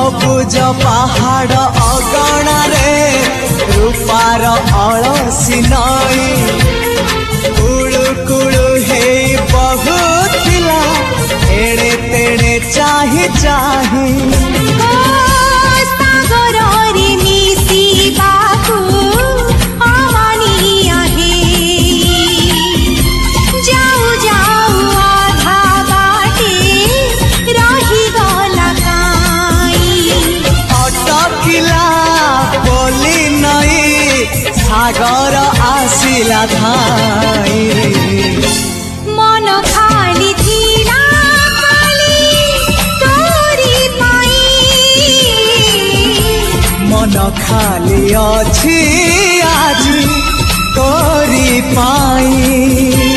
सबुज पहाड़ अगणा रे रूपार अलसी नई कुड़ु कुड़ु हे बहुथिला एड़े तेड़े चाही चाही सागर आसिला धाई मन खाली थिला खाली तोरी पाई मन खाली अछि आज तोरी पाई।